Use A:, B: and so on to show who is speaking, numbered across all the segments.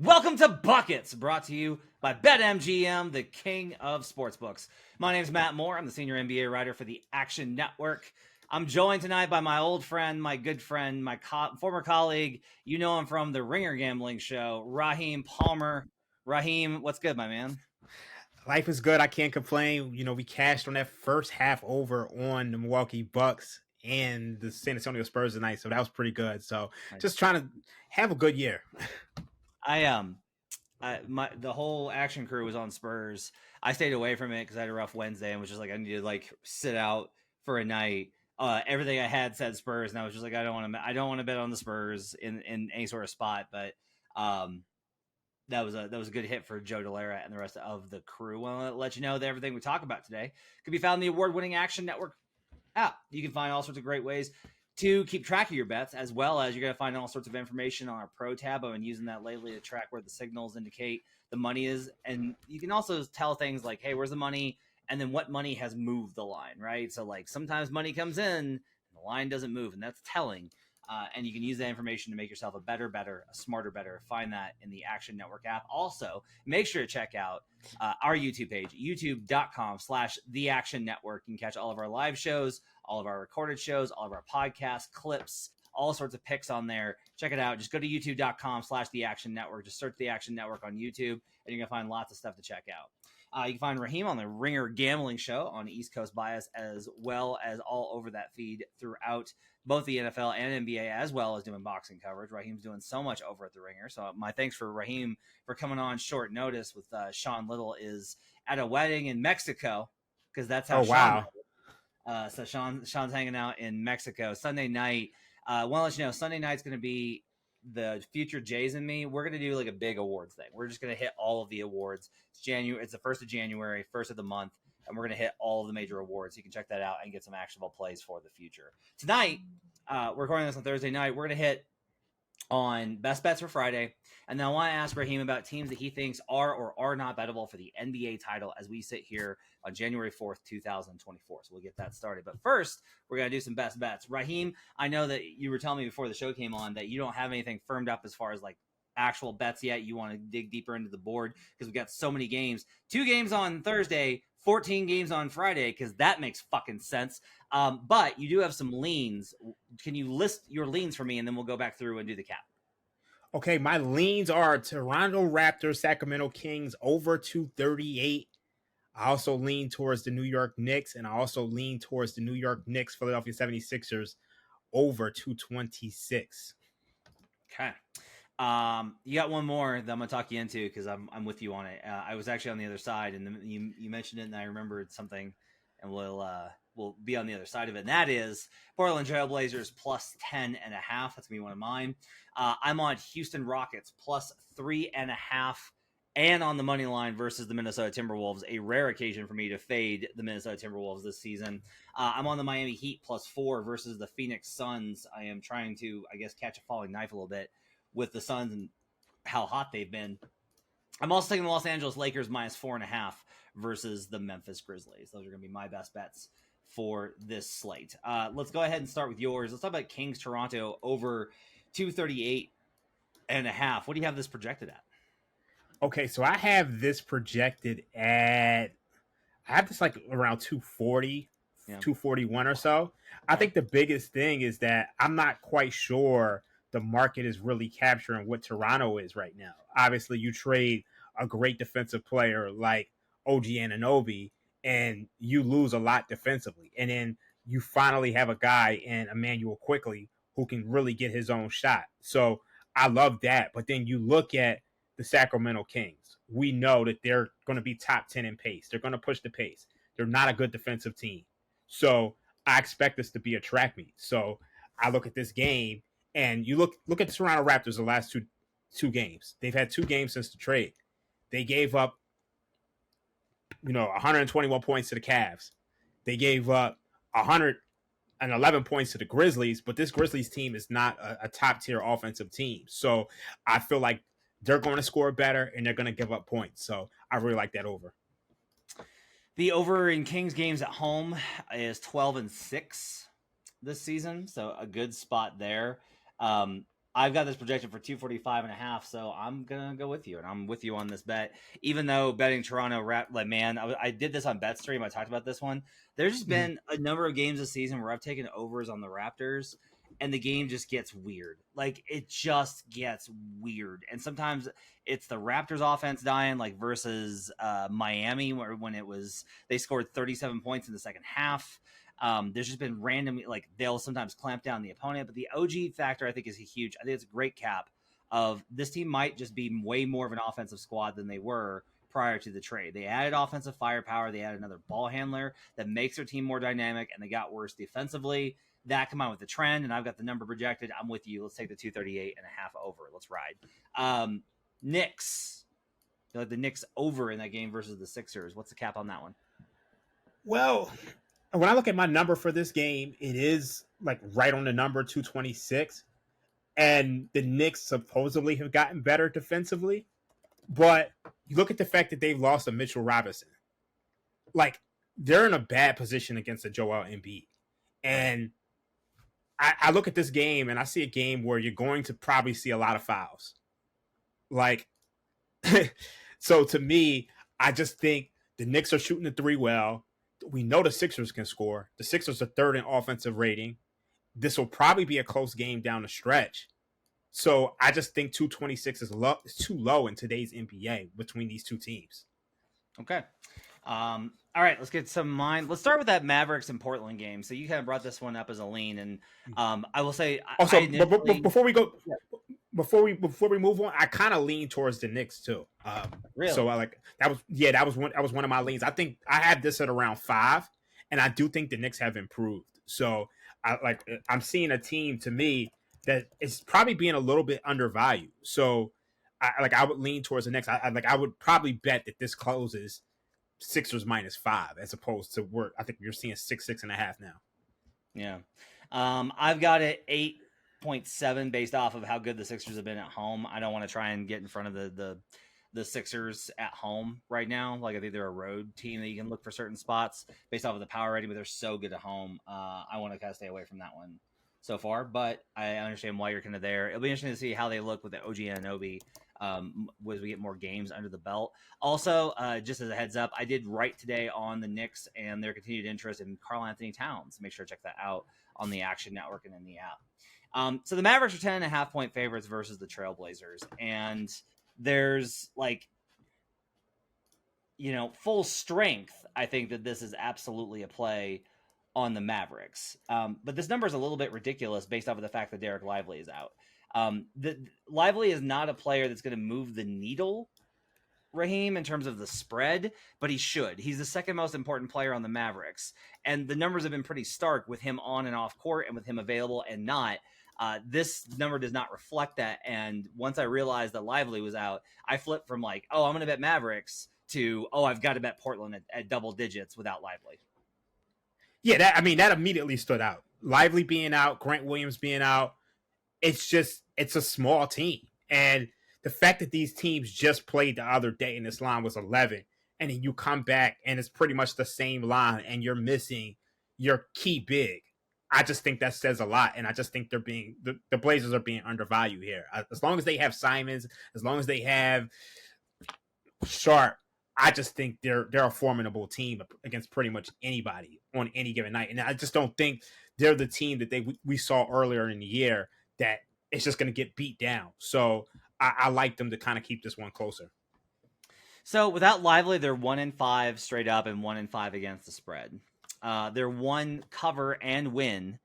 A: Welcome to Buckets, brought to you by BetMGM, the king of sportsbooks. My name is Matt Moore. I'm the senior NBA writer for the Action Network. I'm joined tonight by my old friend, my good friend, my former colleague. You know him from the Ringer Gambling Show, Raheem Palmer. Raheem, what's good, my man?
B: Life is good. I can't complain. You know, we cashed on that first half over on the Milwaukee Bucks and the San Antonio Spurs tonight, so that was pretty good. So just trying to have a good year.
A: The whole action crew was on Spurs. I stayed away from it because I had a rough Wednesday and was just like, I need to sit out for a night. Everything I had said Spurs, and I was just like, I don't want to bet on the Spurs in any sort of spot. But that was a good hit for Joe Delera and the rest of the crew. I want to let you know that everything we talk about today can be found in the award-winning Action Network app. You can find all sorts of great ways to keep track of your bets, as well as you're going to find all sorts of information on our pro tab. I've been using that lately to track where the signals indicate the money is. And you can also tell things like, hey, where's the money? And then what money has moved the line, right? So sometimes money comes in and the line doesn't move, and that's telling. And you can use that information to make yourself a smarter better. Find that in the Action Network app. Also, make sure to check out our YouTube page, youtube.com/The Action Network. You can catch all of our live shows, all of our recorded shows, all of our podcast clips, all sorts of picks on there. Check it out. Just go to youtube.com/The Action Network. Just search The Action Network on YouTube, and you're going to find lots of stuff to check out. You can find Raheem on the Ringer Gambling Show on East Coast Bias, as well as all over that feed throughout both the NFL and NBA, as well as doing boxing coverage. Raheem's doing so much over at the Ringer. So my thanks for Raheem for coming on short notice with Sean Little is at a wedding in Mexico, because that's how Sean. So Sean's hanging out in Mexico Sunday night. Want to let you know, Sunday night's going to be the future Jays and me. We're going to do a big awards thing. We're just going to hit all of the awards. It's the 1st of January, first of the month, and we're going to hit all of the major awards. You can check that out and get some actionable plays for the future. Tonight, we're recording this on Thursday night. We're going to hit on best bets for Friday. And then I want to ask Raheem about teams that he thinks are or are not bettable for the NBA title as we sit here on January 4th, 2024. So we'll get that started. But first, we're going to do some best bets. Raheem, I know that you were telling me before the show came on that you don't have anything firmed up as far as actual bets yet. You want to dig deeper into the board because we've got so many games. 2 games on Thursday, 14 games on Friday, because that makes fucking sense. But you do have some leans. Can you list your leans for me, and then we'll go back through and do the cap?
B: Okay, my leans are Toronto Raptors, Sacramento Kings over 238. I also lean towards the New York Knicks, and I also lean towards the New York Knicks, Philadelphia 76ers over 226.
A: Okay. You got one more that I'm gonna talk you into because I'm with you on it. I was actually on the other side, and you mentioned it, and I remembered something, and we'll be on the other side of it. And that is Portland Trailblazers plus 10.5. That's gonna be one of mine. I'm on Houston Rockets plus 3.5, and on the money line versus the Minnesota Timberwolves. A rare occasion for me to fade the Minnesota Timberwolves this season. I'm on the Miami Heat plus 4 versus the Phoenix Suns. I am trying to, catch a falling knife a little bit with the Suns and how hot they've been. I'm also taking the Los Angeles Lakers minus 4.5 versus the Memphis Grizzlies. Those are going to be my best bets for this slate. Let's go ahead and start with yours. Let's talk about Kings Toronto over 238.5. What do you have this projected at?
B: Okay, so I have this projected at, I have this around 240, 241 or so. I think the biggest thing is that I'm not quite sure the market is really capturing what Toronto is right now. Obviously, you trade a great defensive player like OG Anunoby, and you lose a lot defensively. And then you finally have a guy in Emmanuel Quickley who can really get his own shot. So I love that. But then you look at the Sacramento Kings. We know that they're going to be top 10 in pace. They're going to push the pace. They're not a good defensive team. So I expect this to be a track meet. So I look at this game, and you look at the Toronto Raptors the last two games. They've had 2 games since the trade. They gave up, 121 points to the Cavs. They gave up 111 points to the Grizzlies, but this Grizzlies team is not a top-tier offensive team. So I feel like they're going to score better, and they're going to give up points. So I really like that over.
A: The over in Kings games at home is 12-6 this season, so a good spot there. I've got this projection for 245.5, so I'm gonna go with you, and I'm with you on this bet. Even though betting Toronto, like man, I did this on BetStream. I talked about this one. There's just been a number of games this season where I've taken overs on the Raptors, and the game just gets weird. Like it just gets weird, and sometimes it's the Raptors offense dying, like versus Miami, where when they scored 37 points in the second half. There's just been random, like they'll sometimes clamp down the opponent, but the OG factor I think is huge. I think it's a great cap of this team might just be way more of an offensive squad than they were prior to the trade. They added offensive firepower. They added another ball handler that makes their team more dynamic, and they got worse defensively. That combined with the trend, and I've got the number projected. I'm with you. Let's take the 238.5 over. Let's ride. Knicks. Like the Knicks over in that game versus the Sixers. What's the cap on that one?
B: Well, when I look at my number for this game, it is like right on the number 226. And the Knicks supposedly have gotten better defensively. But you look at the fact that they've lost a Mitchell Robinson. Like, they're in a bad position against a Joel Embiid. And I look at this game and I see a game where you're going to probably see a lot of fouls. Like, so to me, I just think the Knicks are shooting the three well. We know the Sixers can score. The Sixers are third in offensive rating. This will probably be a close game down the stretch. So I just think 226 is low. It's too low in today's NBA between these two teams.
A: Okay. All right, let's get some mind. Let's start with that Mavericks and Portland game. So you kind of brought this one up as a lean, and I will say
B: also before we go. Before we move on, I kind of lean towards the Knicks too.
A: Really?
B: So that was one of my leans. I think I had this at around 5, and I do think the Knicks have improved. So I'm seeing a team to me that is probably being a little bit undervalued. So I would lean towards the Knicks. I would probably bet that this closes Sixers -5 as opposed to where I think you're seeing 6.5 now.
A: Yeah, I've got it 8.7 based off of how good the Sixers have been at home. I don't want to try and get in front of the Sixers at home right now. Like I think they're a road team that you can look for certain spots based off of the power rating, but they're so good at home. I want to kind of stay away from that one so far, but I understand why you're kind of there. It'll be interesting to see how they look with the OG Anunoby as we get more games under the belt. Also, just as a heads up, I did write today on the Knicks and their continued interest in Karl Anthony Towns. Make sure to check that out on the Action Network and in the app. So the Mavericks are 10.5 point favorites versus the Trailblazers. And there's full strength. I think that this is absolutely a play on the Mavericks. But this number is a little bit ridiculous based off of the fact that Derek Lively is out. Lively is not a player that's going to move the needle, Raheem, in terms of the spread, but he should. He's the second most important player on the Mavericks. And the numbers have been pretty stark with him on and off court and with him available and not. This number does not reflect that. And once I realized that Lively was out, I flipped from I'm going to bet Mavericks to, I've got to bet Portland at double digits without Lively.
B: Yeah, that immediately stood out. Lively being out, Grant Williams being out. It's a small team. And the fact that these teams just played the other day and this line was 11, and then you come back and it's pretty much the same line and you're missing your key big. I just think that says a lot. And I just think the Blazers are being undervalued here. As long as they have Simons, as long as they have Sharp, I just think they're a formidable team against pretty much anybody on any given night. And I just don't think they're the team that we saw earlier in the year that it's just going to get beat down. So I like them to kind of keep this one closer.
A: So without Lively, they're 1-5 straight up and 1-5 against the spread. Their one cover and win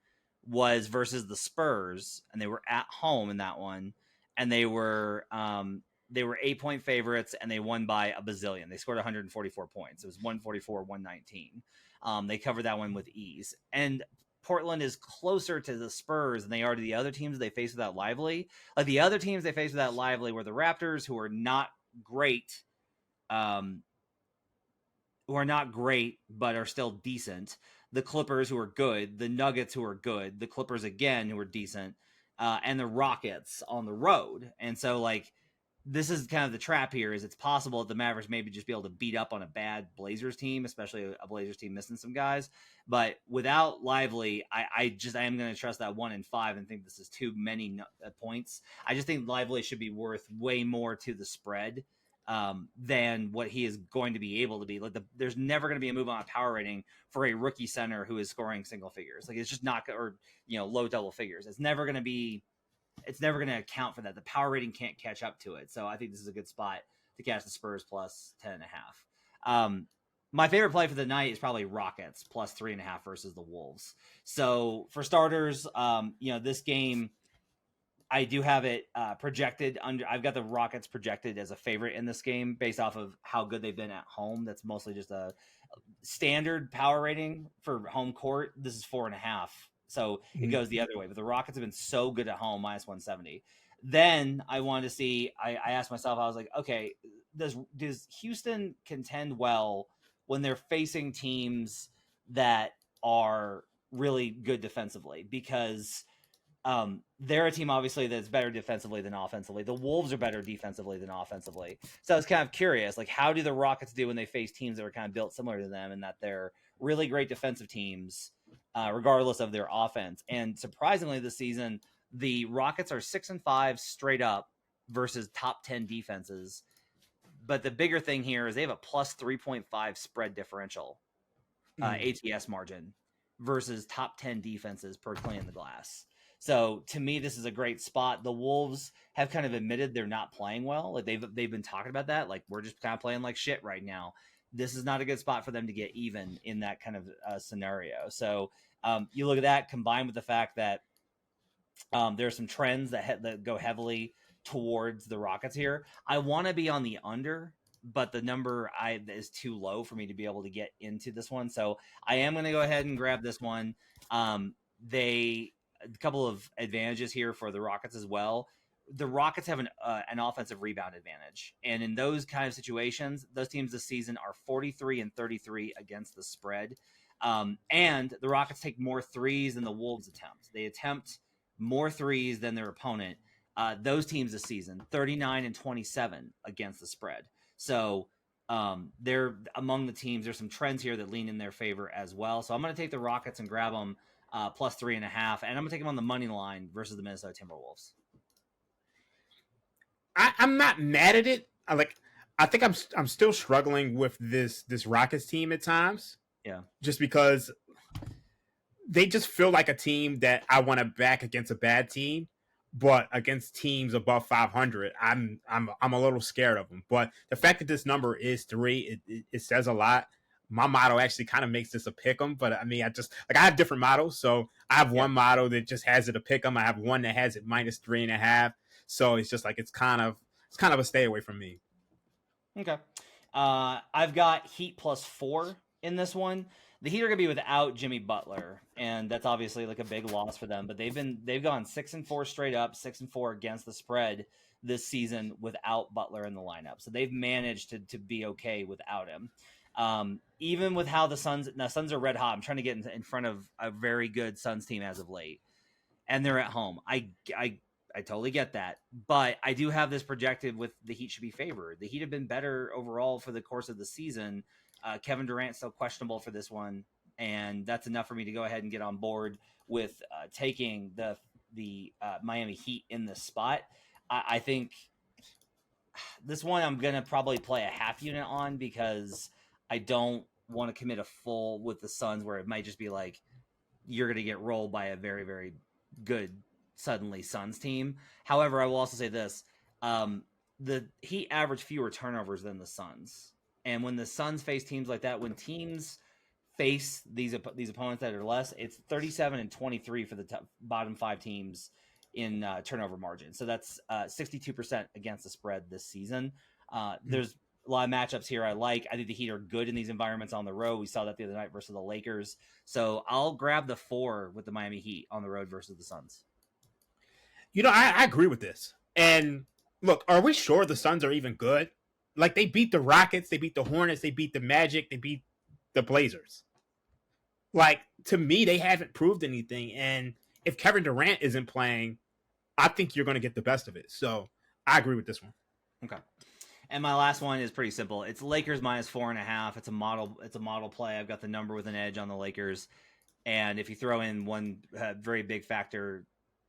A: was versus the Spurs, and they were at home in that one, and they were 8-point favorites, and they won by a bazillion. They scored 144 points. It was 144-119. They covered that one with ease. And Portland is closer to the Spurs than they are to the other teams they face without Lively. Like the other teams they face without Lively were the Raptors, who are not great, but are still decent. The Clippers, who are good. The Nuggets, who are good. The Clippers again, who are decent, and the Rockets on the road. And so this is kind of the trap here. Is it's possible that the Mavericks maybe just be able to beat up on a bad Blazers team, especially a Blazers team missing some guys. But without Lively, I am going to trust that 1 and 5 and think this is too many points. I just think Lively should be worth way more to the spread than what he is going to be able to be. Like there's never going to be a move on a power rating for a rookie center who is scoring single figures. Like it's just not, or low double figures. It's never going to account for that. The power rating can't catch up to it. So I think this is a good spot to catch the Spurs plus 10.5. My favorite play for the night is probably Rockets plus 3.5 versus the Wolves. So for starters, this game, I do have it projected under. I've got the Rockets projected as a favorite in this game based off of how good they've been at home. That's mostly just a standard power rating for home court. This is 4.5. So it goes the other way. But the Rockets have been so good at home, minus 170. Then I wanted to see, I asked myself, I was like, okay, does Houston contend well when they're facing teams that are really good defensively? Because they're a team, obviously, that's better defensively than offensively. The Wolves are better defensively than offensively. So I was kind of curious, like, how do the Rockets do when they face teams that are kind of built similar to them and that they're really great defensive teams, regardless of their offense? And surprisingly, this season, the Rockets are 6-5 straight up versus top 10 defenses. But the bigger thing here is they have a plus 3.5 spread differential, ATS margin, versus top 10 defenses per clean the glass. So to me, this is a great spot. The Wolves have kind of admitted they're not playing well. Like they've been talking about that. Like, we're just kind of playing like shit right now. This is not a good spot for them to get even in that kind of scenario. So you look at that combined with the fact that there are some trends that go heavily towards the Rockets here. I want to be on the under, but the number is too low for me to be able to get into this one. So I am going to go ahead and grab this one. A couple of advantages here for the Rockets as well. The Rockets have an offensive rebound advantage. And in those kind of situations, those teams this season are 43-33 against the spread. And the Rockets take more threes than the Wolves attempt. They attempt more threes than their opponent. Those teams this season, 39-27 against the spread. So they're among the teams. There's some trends here that lean in their favor as well. So I'm going to take the Rockets and grab them plus 3.5, and I'm going to take them on the money line versus the Minnesota Timberwolves.
B: I'm not mad at it. I think I'm still struggling with this Rockets team at times.
A: Yeah, just
B: because they just feel like a team that I want to back against a bad team, but against teams above 500, I'm a little scared of them. But the fact that this number is 3, it says a lot. My model actually kind of makes this a pick 'em, but I mean, I have different models. So I have one model that just has it a pick 'em. I have one that has it minus 3.5. So it's just like it's kind of a stay away from me.
A: Okay, I've got Heat plus 4 in this one. The Heat are going to be without Jimmy Butler, and that's obviously like a big loss for them. But they've gone 6-4 straight up, 6-4 against the spread this season without Butler in the lineup. So they've managed to be okay without him. Even with how the Suns are red hot. I'm trying to get in front of a very good Suns team as of late, and they're at home. I totally get that, but I do have this projected with the Heat should be favored. The Heat have been better overall for the course of the season. Kevin Durant's still questionable for this one, and that's enough for me to go ahead and get on board with taking the Miami Heat in this spot. I think this one I'm going to probably play a half unit on because I don't want to commit a full with the Suns where it might just be like you're going to get rolled by a very, very good suddenly Suns team. However, I will also say this. The Heat average fewer turnovers than the Suns. And when the Suns face teams like that, when teams face these opponents that are less, it's 37-23 for the bottom 5 teams in turnover margin. So that's 62% against the spread this season. There's a lot of matchups here I like. I think the Heat are good in these environments on the road. We saw that the other night versus the Lakers. So I'll grab the 4 with the Miami Heat on the road versus the Suns.
B: I agree with this. And look, are we sure the Suns are even good? Like, they beat the Rockets, they beat the Hornets, they beat the Magic, they beat the Blazers. Like, to me, they haven't proved anything. And if Kevin Durant isn't playing, I think you're going to get the best of it. So I agree with this one.
A: Okay. And my last one is pretty simple. It's Lakers minus 4.5. It's a model play. I've got the number with an edge on the Lakers. And if you throw in one very big factor,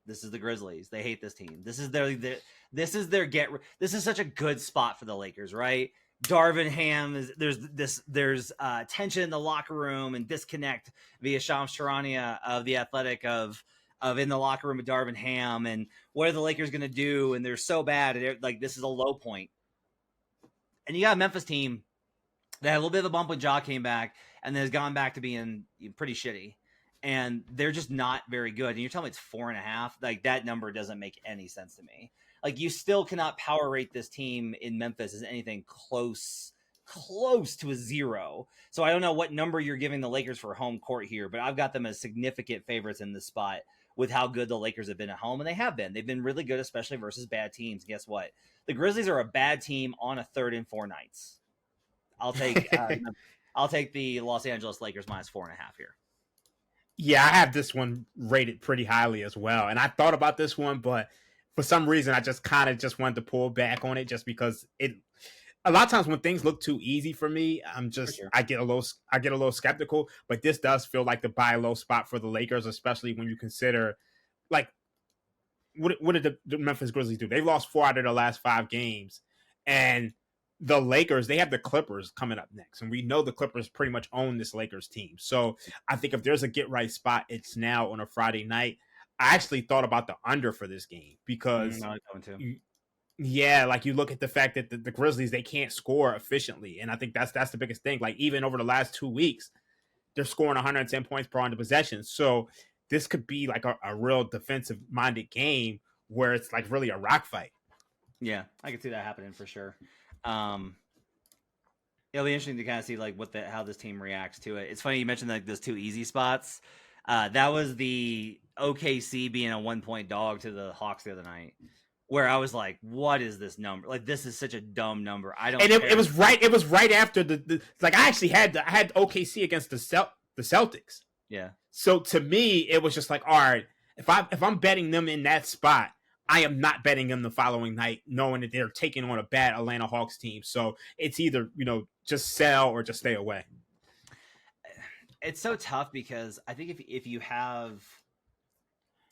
A: this is the Grizzlies. They hate this team. This is this is such a good spot for the Lakers, right? Darvin Ham there's tension in the locker room and disconnect via Shams Charania of the Athletic of in the locker room with Darvin Ham, and what are the Lakers going to do? And they're so bad. And like, this is a low point. And you got a Memphis team that had a little bit of a bump when Ja came back and then has gone back to being pretty shitty. And they're just not very good. And you're telling me it's 4.5? Like, that number doesn't make any sense to me. Like, you still cannot power rate this team in Memphis as anything close to a 0. So I don't know what number you're giving the Lakers for home court here, but I've got them as significant favorites in this spot with how good the Lakers have been at home. And they have been. They've been really good, especially versus bad teams. And guess what? The Grizzlies are a bad team on a 3rd and 4 nights. I'll take the Los Angeles Lakers minus 4.5 here.
B: Yeah, I have this one rated pretty highly as well. And I thought about this one, but for some reason, I just kind of wanted to pull back on it just because a lot of times when things look too easy for me, I get a little skeptical, but this does feel like the buy low spot for the Lakers, especially when you consider, like, what did the Memphis Grizzlies do? They lost 4 out of the last 5 games, and the Lakers, they have the Clippers coming up next, and we know the Clippers pretty much own this Lakers team. So I think if there's a get right spot, it's now on a Friday night. I actually thought about the under for this game because, like, you look at the fact that the Grizzlies, they can't score efficiently, and I think that's the biggest thing. Like, even over the last 2 weeks, they're scoring 110 points per 100 possessions. So this could be like a real defensive-minded game where it's like really a rock fight.
A: Yeah, I could see that happening for sure. It'll be interesting to kind of see like how this team reacts to it. It's funny you mentioned like those 2 easy spots. That was the OKC being a 1-point dog to the Hawks the other night, where I was like, "What is this number? Like, this is such a dumb number." I don't.
B: And it was right. It was right after the like. I actually had OKC against the Celtics.
A: Yeah.
B: So to me, it was just like, all right, if I'm betting them in that spot, I am not betting them the following night, knowing that they're taking on a bad Atlanta Hawks team. So it's either, just sell or just stay away.
A: It's so tough because I think if you have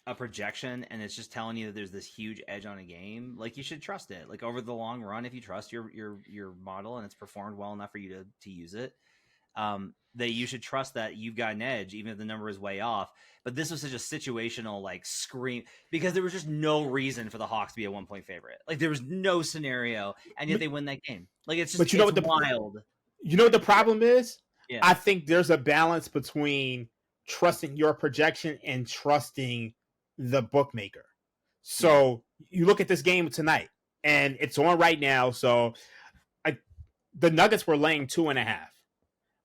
A: a projection and it's just telling you that there's this huge edge on a game, like, you should trust it. Like, over the long run, if you trust your model and it's performed well enough for you to use it, that you should trust that you've got an edge, even if the number is way off. But this was such a situational, like, scream, because there was just no reason for the Hawks to be a 1-point favorite. Like, there was no scenario, and yet they win that game. Like, it's just, but it's wild.
B: You know what the problem is?
A: Yeah.
B: I think there's a balance between trusting your projection and trusting the bookmaker. So you look at this game tonight, and it's on right now. So the Nuggets were laying 2.5.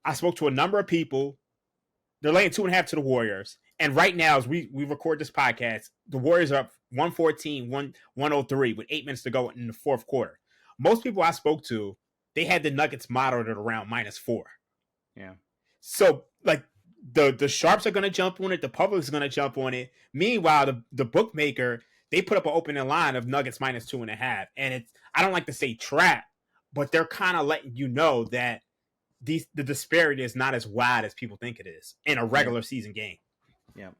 B: I spoke to a number of people. They're laying 2.5 to the Warriors. And right now, as we record this podcast, the Warriors are up 114-103 with 8 minutes to go in the 4th quarter. Most people I spoke to, they had the Nuggets modeled at around -4.
A: Yeah.
B: So, like, the sharps are going to jump on it. The public is going to jump on it. Meanwhile, the bookmaker, they put up an opening line of Nuggets -2.5. And I don't like to say trap, but they're kind of letting you know that the disparity is not as wide as people think it is in a regular season game.
A: Yeah.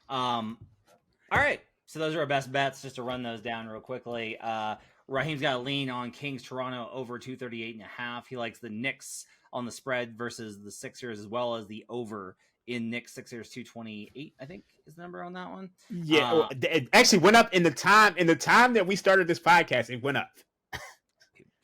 A: All right. So those are our best bets, just to run those down real quickly. Raheem's got a lean on Kings Toronto over 238.5. He likes the Knicks on the spread versus the Sixers, as well as the over in Knicks Sixers 228, I think is the number on that one.
B: Yeah. It actually went up in the time that we started this podcast. It went up.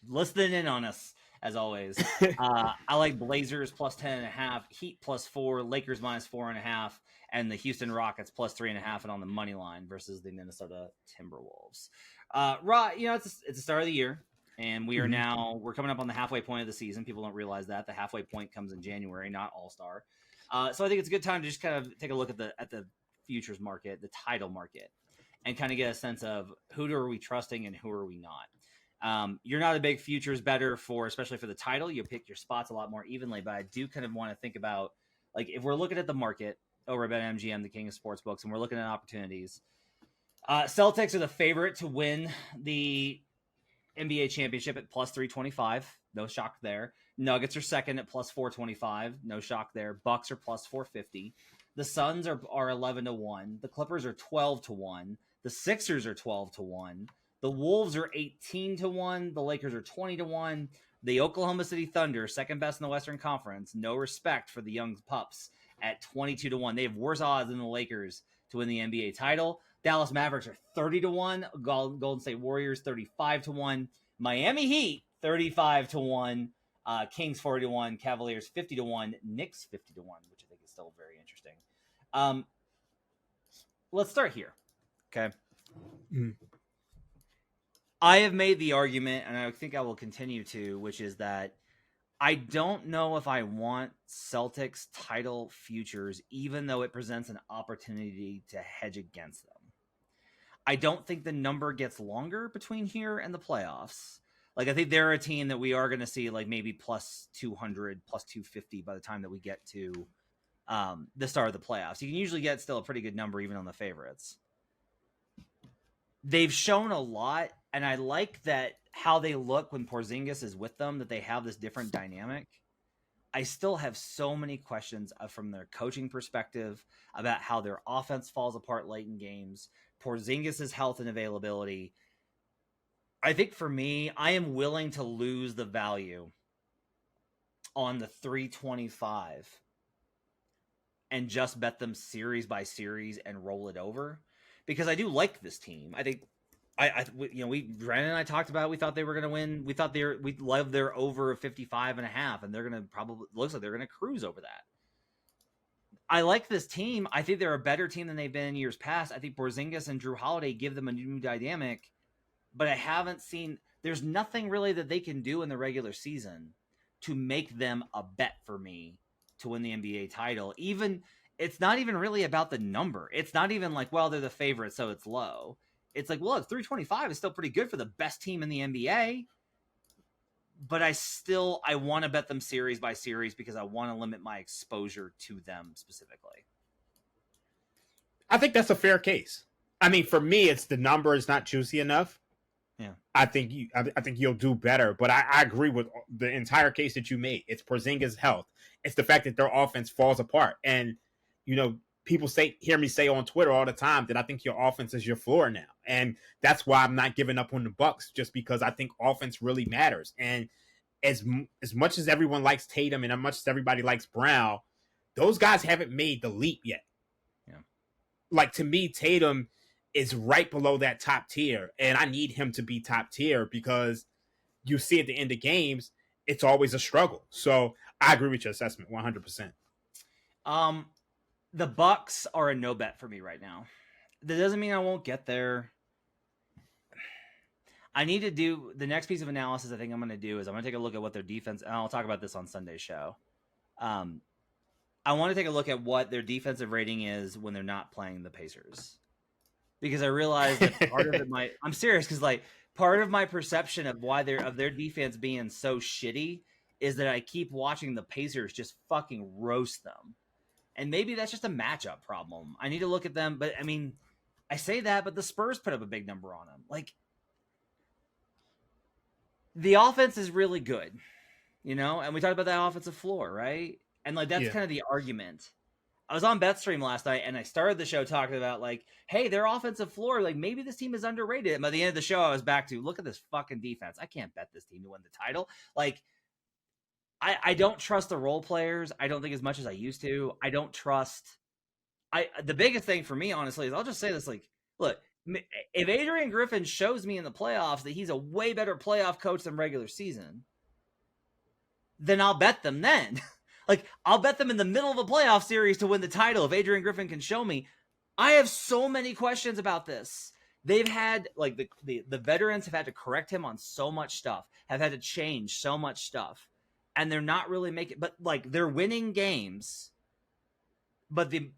A: Listening in on us, as always. I like Blazers plus 10.5, Heat plus 4, Lakers minus 4.5, and the Houston Rockets plus 3.5, and on the money line versus the Minnesota Timberwolves. It's the start of the year, and we're coming up on the halfway point of the season. People don't realize that the halfway point comes in January, not All-Star. So I think it's a good time to just kind of take a look at the futures market, the title market, and kind of get a sense of who are we trusting and who are we not. You're not a big futures better especially for the title. You pick your spots a lot more evenly, but I do kind of want to think about, like, if we're looking at the market over at BetMGM, the king of sportsbooks, and we're looking at opportunities. Celtics are the favorite to win the NBA championship at plus 325. No shock there. Nuggets are second at plus 425. No shock there. Bucks are plus 450. The Suns are 11 to 1. The Clippers are 12 to 1. The Sixers are 12 to 1. The Wolves are 18 to 1. The Lakers are 20 to 1. The Oklahoma City Thunder, second best in the Western Conference, no respect for the young pups, at 22 to 1. They have worse odds than the Lakers to win the NBA title. Dallas Mavericks are 30 to 1. Golden State Warriors 35 to 1. Miami Heat 35 to 1. Kings 40 to 1. Cavaliers 50 to 1. Knicks 50 to 1, which I think is still very interesting. Let's start here. Okay. Mm. I have made the argument, and I think I will continue to, which is that I don't know if I want Celtics title futures, even though it presents an opportunity to hedge against them. I don't think the number gets longer between here and the playoffs. Like, I think they're a team that we are going to see like maybe plus 200, plus 250 by the time that we get to the start of the playoffs. You can usually get still a pretty good number even on the favorites. They've shown a lot, and I like that how they look when Porzingis is with them, that they have this different dynamic. I still have so many questions from their coaching perspective about how their offense falls apart late in games, Porzingis' health and availability. I think for me, I am willing to lose the value on the 325 and just bet them series by series and roll it over, because I do like this team. I think Brandon and I talked about it. We thought they were going to win. We thought we loved their over 55.5, and they're going to probably, looks like they're going to cruise over that. I like this team. I think they're a better team than they've been in years past. I think Porzingis and Drew Holiday give them a new dynamic, but I haven't seen, there's nothing really that they can do in the regular season to make them a bet for me to win the NBA title. Even, it's not even really about the number. It's not even like, well, they're the favorite, so it's low. It's like, well, 325 is still pretty good for the best team in the NBA. But I want to bet them series by series because I want to limit my exposure to them specifically.
B: I think that's a fair case. I mean, for me, it's the number is not juicy enough.
A: Yeah,
B: I think you'll do better. But I agree with the entire case that you made. It's Porzingis' health. It's the fact that their offense falls apart. And, people hear me say on Twitter all the time that I think your offense is your floor now. And that's why I'm not giving up on the Bucks, just because I think offense really matters. And as much as everyone likes Tatum and as much as everybody likes Brown, those guys haven't made the leap yet.
A: Yeah.
B: Like, to me, Tatum is right below that top tier, and I need him to be top tier because you see at the end of games, it's always a struggle. So I agree with your assessment 100%.
A: The Bucks are a no bet for me right now. That doesn't mean I won't get there. I need to do the next piece of analysis. I think I'm going to do is I'm going to take a look at what their defense, and I'll talk about this on Sunday's show. I want to take a look at what their defensive rating is when they're not playing the Pacers, because I realize that part of it might, I'm serious. Cause like part of my perception of why their defense being so shitty is that I keep watching the Pacers just fucking roast them. And maybe that's just a matchup problem. I need to look at them. But I mean, I say that, but the Spurs put up a big number on them. Like, the offense is really good, and we talked about that offensive floor, right? And like, that's kind of the argument. I was on BetStream last night and I started the show talking about like, hey, their offensive floor, like maybe this team is underrated. And by the end of the show, I was back to look at this fucking defense. I can't bet this team to win the title. Like, I don't trust the role players. I don't think as much as I used to. I don't trust. The biggest thing for me, honestly, is I'll just say this: like, look, if Adrian Griffin shows me in the playoffs that he's a way better playoff coach than regular season, then I'll bet them then. Like, I'll bet them in the middle of a playoff series to win the title if Adrian Griffin can show me. I have so many questions about this. They've had, like, the veterans have had to correct him on so much stuff, have had to change so much stuff. And they're not really making, but like they're winning games, but the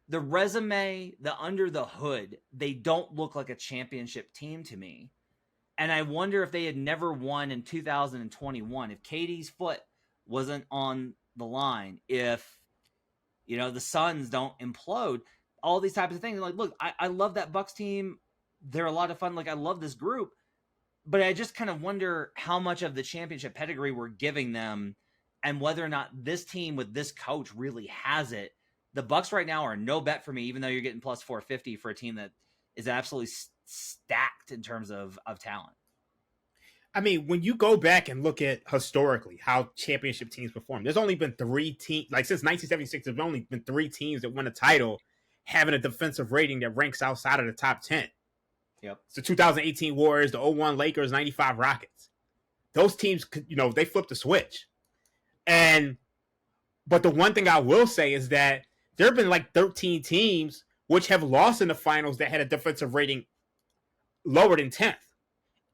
A: resume, the under the hood, they don't look like a championship team to me. And I wonder if they had never won in 2021, if KD's foot wasn't on the line, if, the Suns don't implode, all these types of things. Like, look, I love that Bucks team. They're a lot of fun. Like, I love this group. but I just kind of wonder how much of the championship pedigree we're giving them and whether or not this team with this coach really has it. The Bucks right now are no bet for me, even though you're getting plus 450 for a team that is absolutely stacked in terms of talent.
B: I mean, when you go back and look at historically how championship teams perform, there's only been 3 teams, like since 1976, there's only been 3 teams that won a title having a defensive rating that ranks outside of the top 10.
A: Yep.
B: It's the 2018 Warriors, the 01 Lakers, 95 Rockets. Those teams, they flipped the switch. But the one thing I will say is that there have been like 13 teams which have lost in the finals that had a defensive rating lower than 10th.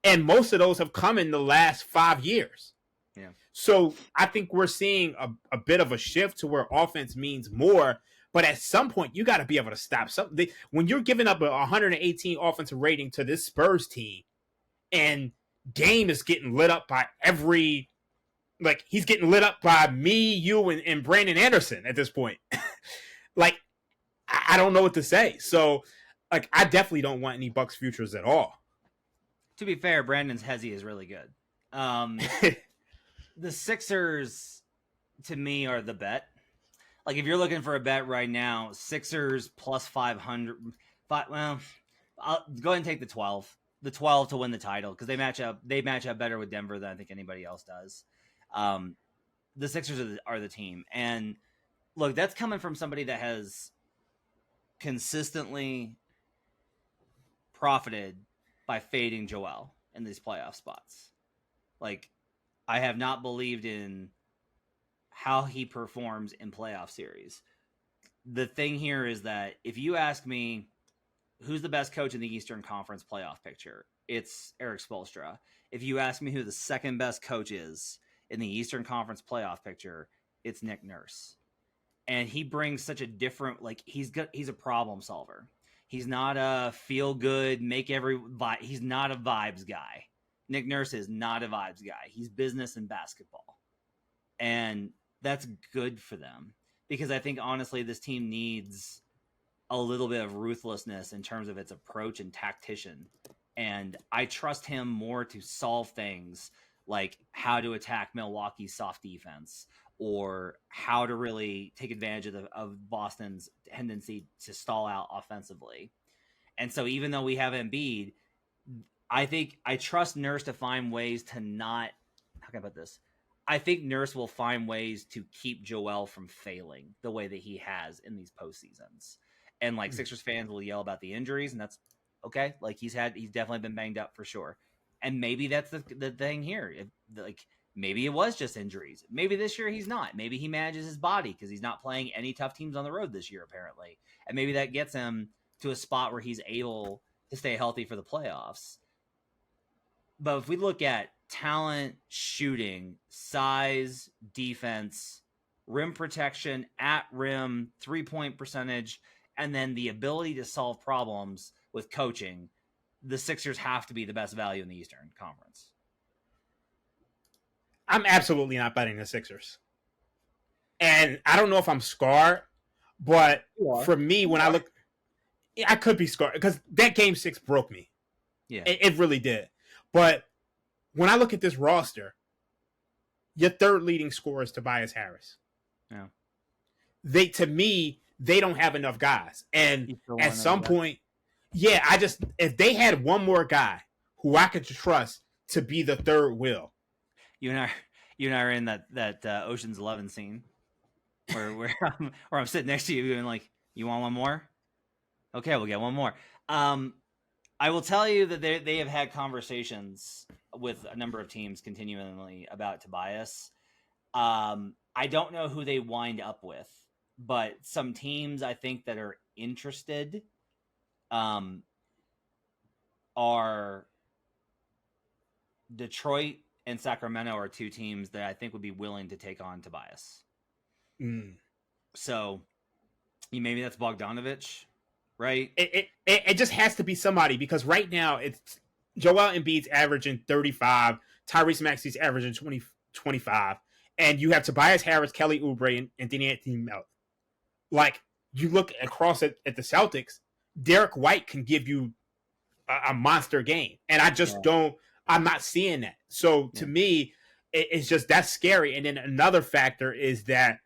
B: And most of those have come in the last 5 years.
A: Yeah.
B: So I think we're seeing a bit of a shift to where offense means more. But at some point, you got to be able to stop something. When you're giving up a 118 offensive rating to this Spurs team, and Dame is getting lit up by he's getting lit up by me, you, and Brandon Anderson at this point. I don't know what to say. So, I definitely don't want any Bucks futures at all.
A: To be fair, Brandon's hezzy is really good. The Sixers, to me, are the bet. Like, if you're looking for a bet right now, Sixers plus 500. Well, I'll go ahead and take the 12. The 12 to win the title, because they match up better with Denver than I think anybody else does. The Sixers are the team. And, look, that's coming from somebody that has consistently profited by fading Joel in these playoff spots. Like, I have not believed in how he performs in playoff series. The thing here is that if you ask me who's the best coach in the Eastern Conference playoff picture, it's Eric Spoelstra. If you ask me who the second best coach is in the Eastern Conference playoff picture, it's Nick Nurse. And he brings such a different, he's a problem solver. He's not a feel good, he's not a vibes guy. Nick Nurse is not a vibes guy. He's business and basketball. And that's good for them, because I think honestly this team needs a little bit of ruthlessness in terms of its approach and tactician. And I trust him more to solve things like how to attack Milwaukee's soft defense, or how to really take advantage of Boston's tendency to stall out offensively. And so even though we have Embiid, I trust Nurse to find ways to not, how can I put this? I think Nurse will find ways to keep Joel from failing the way that he has in these postseasons. And Sixers fans will yell about the injuries, and that's okay. He's definitely been banged up for sure. And maybe that's the thing here. Maybe it was just injuries. Maybe this year he's not. Maybe he manages his body because he's not playing any tough teams on the road this year, apparently. And maybe that gets him to a spot where he's able to stay healthy for the playoffs. But if we look at talent, shooting, size, defense, rim protection, at rim, 3-point percentage, and then the ability to solve problems with coaching, the Sixers have to be the best value in the Eastern Conference.
B: I'm absolutely not betting the Sixers. And I don't know if I'm scarred, but for me, when I look, I could be scarred because that game 6 broke me.
A: Yeah,
B: it really did. But when I look at this roster, your third leading scorer is Tobias Harris.
A: Yeah.
B: To me, they don't have enough guys. And at some point, if they had one more guy who I could trust to be the third wheel.
A: You and I are in that Ocean's 11 scene where I'm sitting next to you and you want one more? Okay, we'll get one more. I will tell you that they have had conversations with a number of teams continually about Tobias. I don't know who they wind up with, but some teams I think that are interested are Detroit and Sacramento are 2 teams that I think would be willing to take on Tobias. So maybe that's Bogdanovich, right?
B: It just has to be somebody, because right now it's Joel Embiid's averaging 35, Tyrese Maxey's averaging 25, and you have Tobias Harris, Kelly Oubre, and Anthony Melton. You look across at the Celtics, Derek White can give you a monster game, and I just don't I'm not seeing that. So to me, it's just that's scary. And then another factor is that,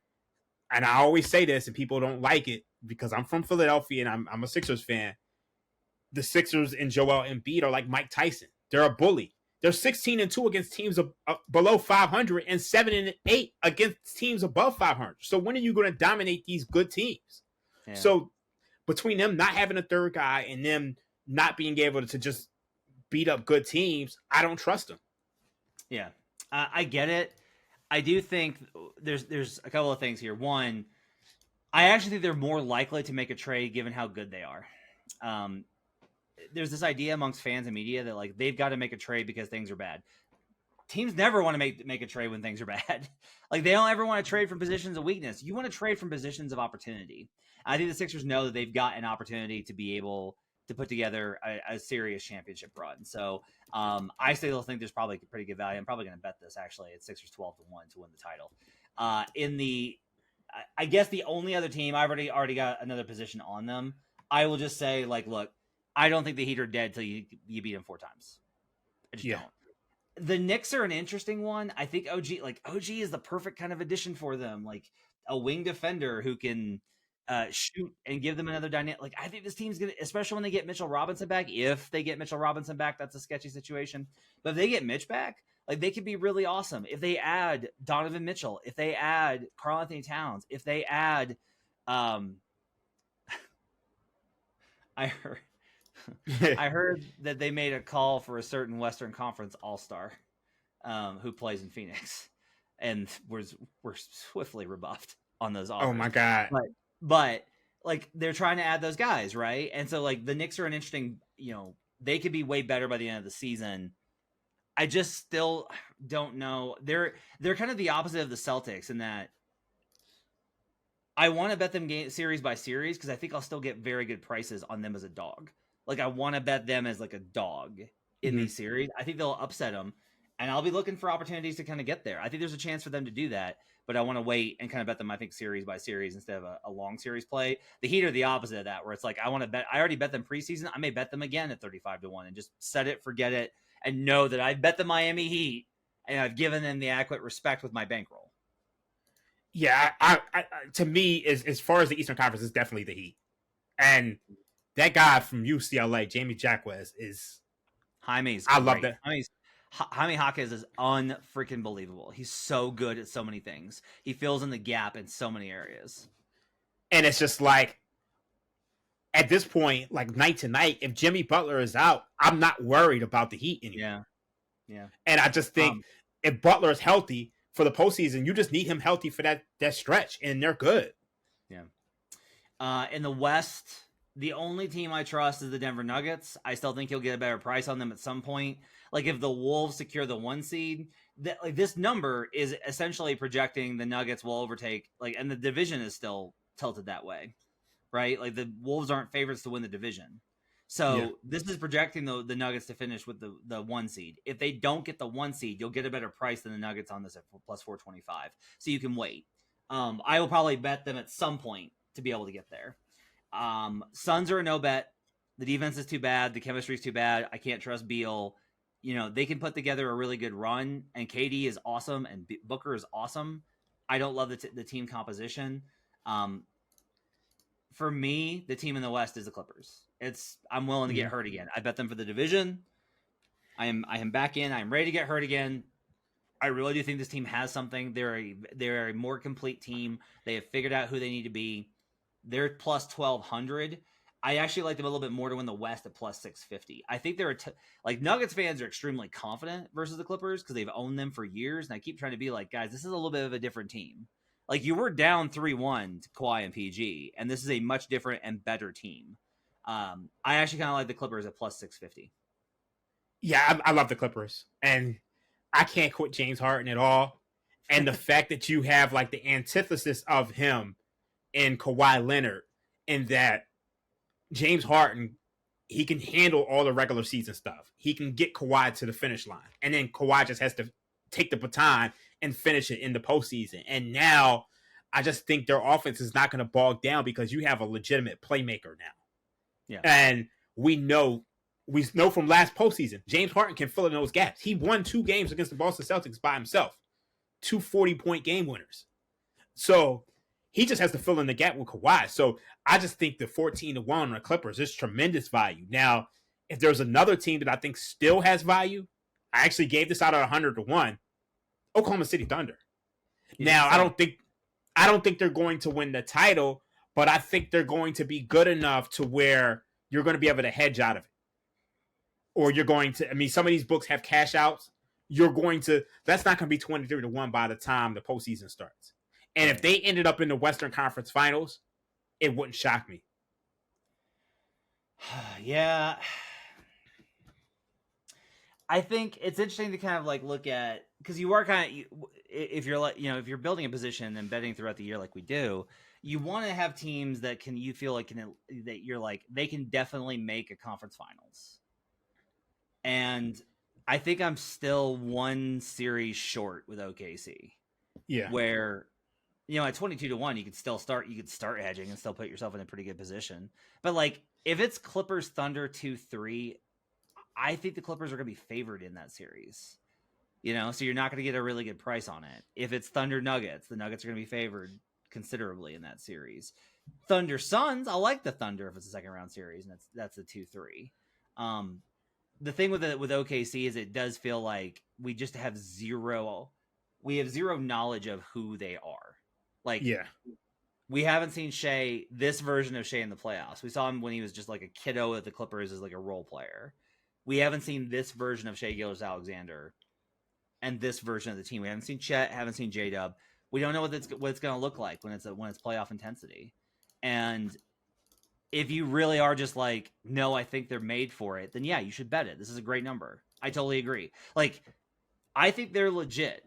B: and I always say this, and people don't like it because I'm from Philadelphia and I'm a Sixers fan. The Sixers and Joel Embiid are like Mike Tyson. They're a bully. They're 16-2 against teams below 500 and 7-8 against teams above 500. So when are you going to dominate these good teams? Yeah. So between them not having a third guy and them not being able to just beat up good teams, I don't trust them.
A: Yeah, I get it. I do think there's a couple of things here. One, I actually think they're more likely to make a trade given how good they are. There's this idea amongst fans and media that like they've got to make a trade because things are bad. Teams never want to make a trade when things are bad. Like they don't ever want to trade from positions of weakness. You want to trade from positions of opportunity. I think the Sixers know that they've got an opportunity to be able to put together a serious championship run. So I still think there's probably pretty good value. I'm probably going to bet this actually at Sixers 12-1 to win the title. I guess the only other team, I've already got another position on them. I will just say like, look, I don't think the Heat are dead till you beat them 4 times. I just don't. The Knicks are an interesting one. I think OG is the perfect kind of addition for them. Like a wing defender who can shoot and give them another dynamic. Like I think this team's gonna, especially when they get Mitchell Robinson back. If they get Mitchell Robinson back, that's a sketchy situation. But if they get Mitch back, like they could be really awesome. If they add Donovan Mitchell, if they add Karl Anthony Towns, if they add, I heard that they made a call for a certain Western Conference All-Star who plays in Phoenix, and we're swiftly rebuffed on those offers.
B: Oh my god!
A: But like they're trying to add those guys, right? And so like the Knicks are an interesting, they could be way better by the end of the season. I just still don't know. They're kind of the opposite of the Celtics in that I want to bet them series by series because I think I'll still get very good prices on them as a dog. Like I want to bet them as like a dog in these series. I think they'll upset them, and I'll be looking for opportunities to kind of get there. I think there's a chance for them to do that, but I want to wait and kind of bet them, I think, series by series instead of a long series play. The Heat are the opposite of that, where it's like I want to bet. I already bet them preseason. I may bet them again at 35-1 and just set it, forget it, and know that I bet the Miami Heat and I've given them the adequate respect with my bankroll.
B: Yeah, I to me, as far as the Eastern Conference, is definitely the Heat, and that guy from UCLA, Jamie Jacquez, is
A: Jaime's.
B: I love that.
A: Jaime Jaquez is unfreaking believable. He's so good at so many things. He fills in the gap in so many areas.
B: And it's just like, at this point, like night to night, if Jimmy Butler is out, I'm not worried about the Heat anymore.
A: Yeah.
B: And I just think if Butler is healthy for the postseason, you just need him healthy for that stretch, and they're good.
A: Yeah. In the West, the only team I trust is the Denver Nuggets. I still think you'll get a better price on them at some point. Like if the Wolves secure the 1 seed, this number is essentially projecting the Nuggets will overtake, and the division is still tilted that way, right? Like the Wolves aren't favorites to win the division. So this is projecting the Nuggets to finish with the 1 seed. If they don't get the 1 seed, you'll get a better price than the Nuggets on this at plus 425. So you can wait. I will probably bet them at some point to be able to get there. Suns are a no bet. The defense is too bad. The chemistry is too bad. I can't trust Beal. They can put together a really good run, and KD is awesome, and Booker is awesome. I don't love the team composition. For me, the team in the West is the Clippers. I'm willing to get hurt again. I bet them for the division. I am back in. I am ready to get hurt again. I really do think this team has something. They're a more complete team. They have figured out who they need to be. They're plus 1,200. I actually like them a little bit more to win the West at plus 650. I think Nuggets fans are extremely confident versus the Clippers because they've owned them for years. And I keep trying to be like, guys, this is a little bit of a different team. Like you were down 3-1 to Kawhi and PG, and this is a much different and better team. I actually kind of like the Clippers at plus 650.
B: Yeah, I love the Clippers, and I can't quit James Harden at all. And the fact that you have like the antithesis of him in Kawhi Leonard, in that James Harden, he can handle all the regular season stuff. He can get Kawhi to the finish line, and then Kawhi just has to take the baton and finish it in the postseason. And now I just think their offense is not going to bog down because you have a legitimate playmaker now.
A: Yeah.
B: And we know we know from last postseason, James Harden can fill in those gaps. He won 2 games against the Boston Celtics by himself, 2 40-point game winners. So he just has to fill in the gap with Kawhi. So I just think the 14-1 on the Clippers is tremendous value. Now, if there's another team that I think still has value, I actually gave this out at 100-1, Oklahoma City Thunder. Now, I don't think they're going to win the title, but I think they're going to be good enough to where you're going to be able to hedge out of it. Or you're going to, I mean, some of these books have cash outs. That's not going to be 23-1 by the time the postseason starts. And if they ended up in the Western Conference Finals, it wouldn't shock me.
A: Yeah. I think it's interesting to kind of like look at, because you are kind of, if you're like, if you're building a position and betting throughout the year like we do, you want to have teams that you feel like that you're like, they can definitely make a conference finals. And I think I'm still one series short with OKC.
B: Yeah.
A: Where, at 22-1, you could start hedging and still put yourself in a pretty good position. But like, if it's Clippers Thunder 2-3, I think the Clippers are going to be favored in that series. So you're not going to get a really good price on it. If it's Thunder Nuggets, the Nuggets are going to be favored considerably in that series. Thunder Suns, I like the Thunder if it's a second round series, and that's a 2-3. The thing with OKC is it does feel like we just have zero knowledge of who they are. Like, yeah, we haven't seen this version of Shea in the playoffs. We saw him when he was just like a kiddo at the Clippers as like a role player. We haven't seen this version of Shea Gilgeous-Alexander and this version of the team. We haven't seen Chet, haven't seen J-Dub. We don't know what it's going to look like when it's playoff intensity. And if you really are just like, no, I think they're made for it, then yeah, you should bet it. This is a great number. I totally agree. Like, I think they're legit.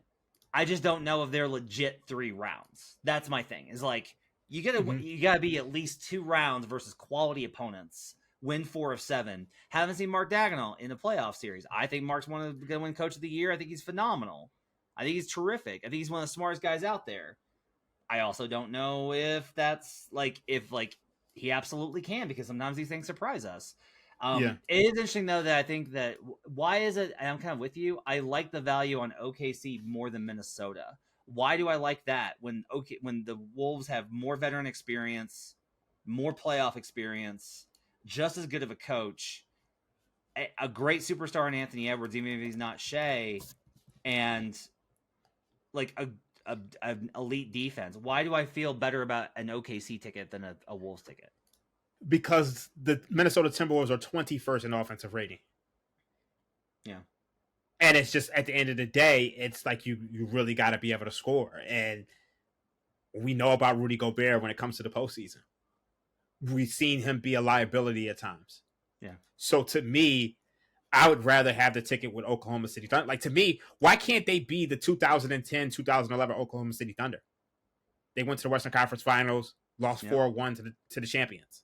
A: I just don't know if they're legit 3 rounds. That's my thing. Is like, you gotta be at least 2 rounds versus quality opponents. Win 4 of 7. Haven't seen Mark Daigneault in a playoff series. I think Mark's going to win Coach of the Year. I think he's phenomenal. I think he's terrific. I think he's one of the smartest guys out there. I also don't know if that's like, he absolutely can, because sometimes these things surprise us. It is interesting though that I think that why is it, and I'm kind of with you, I like the value on OKC more than Minnesota. Why do I like that when the Wolves have more veteran experience, more playoff experience, just as good of a coach, a great superstar in Anthony Edwards, even if he's not Shea, and like an elite defense? Why do I feel better about an OKC ticket than a Wolves ticket?
B: Because the Minnesota Timberwolves are 21st in offensive rating.
A: Yeah.
B: And it's just, at the end of the day, it's like you really got to be able to score. And we know about Rudy Gobert when it comes to the postseason. We've seen him be a liability at times.
A: Yeah.
B: So to me, I would rather have the ticket with Oklahoma City Thunder. Like, to me, why can't they be the 2010, 2011 Oklahoma City Thunder? They went to the Western Conference Finals, lost 4-1 to the champions.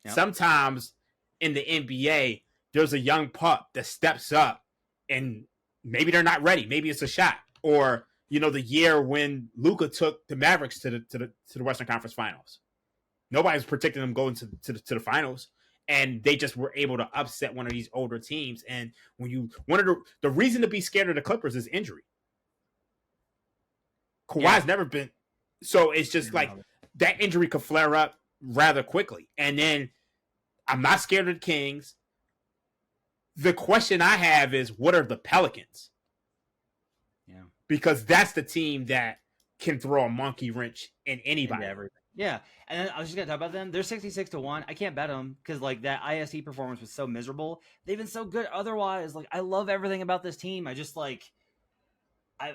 B: Yep. Sometimes in the NBA, there's a young pup that steps up and maybe they're not ready. Maybe it's a shot. Or, the year when Luka took the Mavericks to the Western Conference Finals. Nobody's predicting them going to the finals. And they just were able to upset one of these older teams. And the reason to be scared of the Clippers is injury. Kawhi's never been. So it's just like that injury could flare up rather quickly. And then I'm not scared of the Kings. The question I have is, what are the Pelicans?
A: Yeah.
B: Because that's the team that can throw a monkey wrench in anybody.
A: Yeah. And I was just going to talk about them. They're 66-1. I can't bet them because like that ISE performance was so miserable. They've been so good otherwise. Like, I love everything about this team. I just like,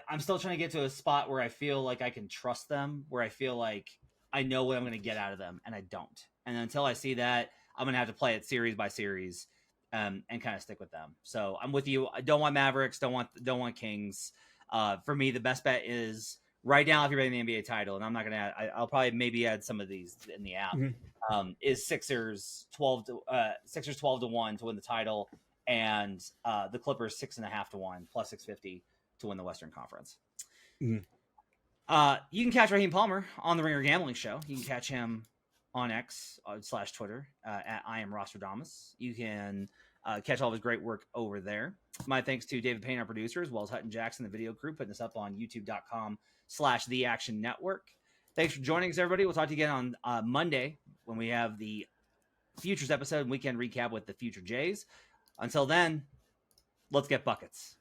A: I'm still trying to get to a spot where I feel like I can trust them, where I feel like I know what I'm going to get out of them, and I don't. And until I see that, I'm going to have to play it series by series and kind of stick with them. So I'm with you. I don't want Mavericks, don't want Kings. For me, the best bet is right now, if you're betting the NBA title, and I'm not going to add, I'll probably maybe add some of these in the app, is Sixers 12-1 to win the title, and the Clippers 6.5-1 plus 650 to win the Western Conference. You can catch Raheem Palmer on the Ringer Gambling Show. You can catch him on X /Twitter at I am Rostradamus. You can catch all of his great work over there. My thanks to David Payne, our producer, as well as Hutton Jackson, the video crew, putting this up on youtube.com/The Action Network. Thanks for joining us, everybody. We'll talk to you again on Monday when we have the Futures episode and weekend recap with the Future Jays. Until then, let's get buckets.